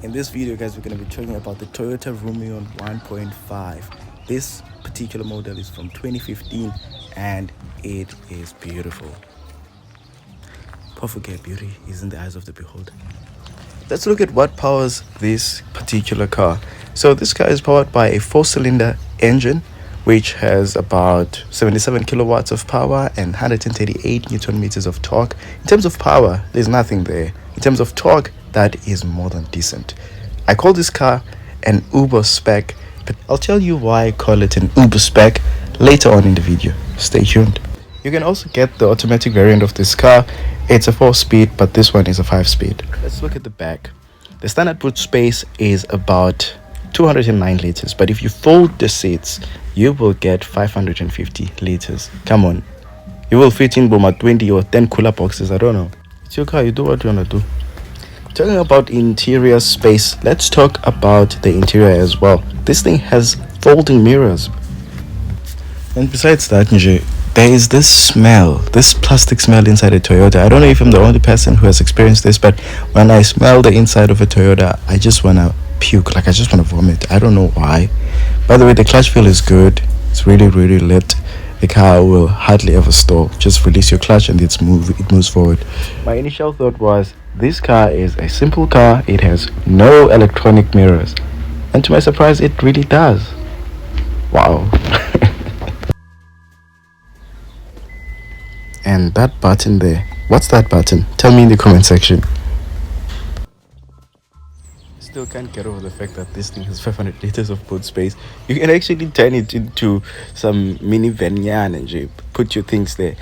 In this video, guys, we're going to be talking about the Toyota Rumion 1.5. This particular model is from 2015 and it is beautiful. Perfect beauty is in the eyes of the beholder. Let's look at what powers this particular car. So this car is powered by a 4-cylinder engine which has about 77 kilowatts of power and 138 newton meters of torque. In terms of power, there's nothing there. In terms of torque, that is more than decent. I call this car an Uber spec, but I'll tell you why I call it an Uber spec later on in the video. Stay tuned. You can also get the automatic variant of this car. It's a 4-speed, but this one is a 5-speed. Let's look at the back. The standard boot space is about 209 liters, but if you fold the seats, you will get 550 liters. Come on, you will fit in Boma 20 or 10 cooler boxes. I don't know. It's your car, you do what you want to do. Talking about interior space, let's talk about the interior as well. This thing has folding mirrors, and besides that, there is this plastic smell inside a Toyota. I don't know if I'm the only person who has experienced this, but when I smell the inside of a Toyota, I just want to puke. Like, I just want to vomit. I don't know why. By the way, the clutch feel is good. It's really lit. The car will hardly ever stall. Just release your clutch and it moves forward. My initial thought was, this car is a simple car. It has no electronic mirrors, and to my surprise, it really does. Wow. And that button there, what's that button? Tell me in the comment section. Still can't get over the fact that this thing has 500 liters of boot space. You can actually turn it into some minivan and put your things there,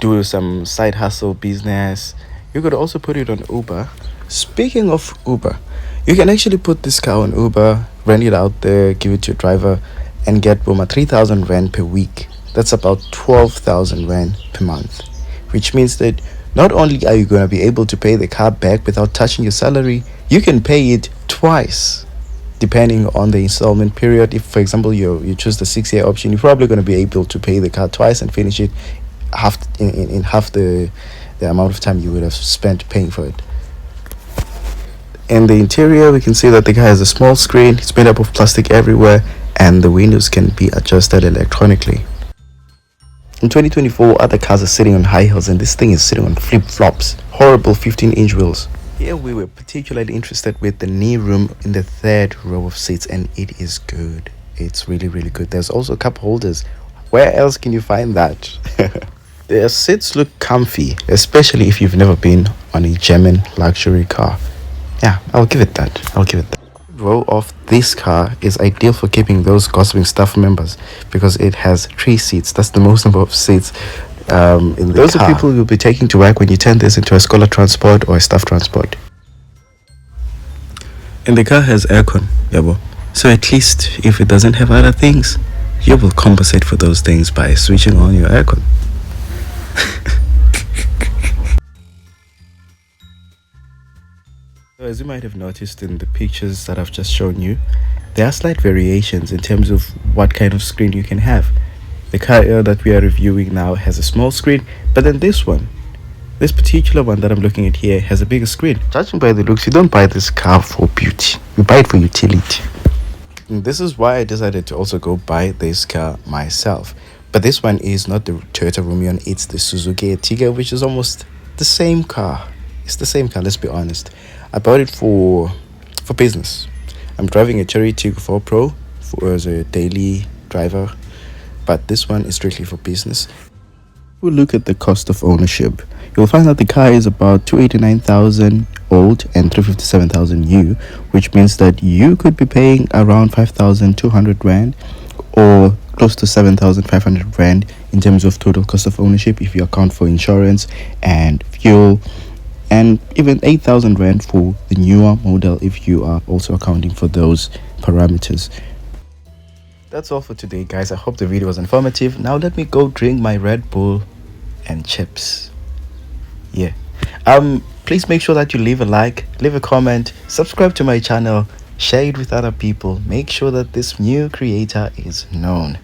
do some side hustle business. You could also put it on Uber. Speaking of Uber, you can actually put this car on Uber, rent it out there, give it to your driver, and get 3,000 rand per week. That's about 12,000 rand per month, which means that not only are you going to be able to pay the car back without touching your salary, you can pay it twice depending on the installment period. If, for example, you choose the 6-year option, you're probably going to be able to pay the car twice and finish it in half the amount of time you would have spent paying for it. In the interior, we can see that the car has a small screen. It's made up of plastic everywhere, and the windows can be adjusted electronically. In 2024, other cars are sitting on high heels, and this thing is sitting on flip-flops. Horrible 15-inch wheels. Here we were particularly interested with the knee room in the third row of seats, and it is good. It's really good. There's also cup holders. Where else can you find that? The seats look comfy, especially if you've never been on a German luxury car. Yeah, I'll give it that. The row of this car is ideal for keeping those gossiping staff members because it has 3 seats. That's the most number of seats in the those car. Are people you'll be taking to work when you turn this into a scholar transport or a staff transport. And the car has aircon, yabo. So at least if it doesn't have other things, you will compensate for those things by switching on your aircon. So as you might have noticed in the pictures that I've just shown you, there are slight variations in terms of what kind of screen you can have. The car that we are reviewing now has a small screen, but then this particular one that I'm looking at here has a bigger screen. Judging by the looks, you don't buy this car for beauty, you buy it for utility. And this is why I decided to also go buy this car myself. But this one is not the Toyota Rumion, it's the Suzuki Ertiga, which is almost the same car. It's the same car, let's be honest. I bought it for business. I'm driving a Cherry Tiggo 4 Pro as a daily driver, but this one is strictly for business. We'll look at the cost of ownership. You'll find that the car is about 289,000 old and 357,000 new, which means that you could be paying around 5,200 rand or close to 7,500 rand in terms of total cost of ownership if you account for insurance and fuel, and even 8,000 rand for the newer model if you are also accounting for those parameters. That's all for today, guys. I hope the video was informative. Now let me go drink my Red Bull and chips. Yeah. Please make sure that you leave a like, leave a comment, subscribe to my channel, share it with other people. Make sure that this new creator is known.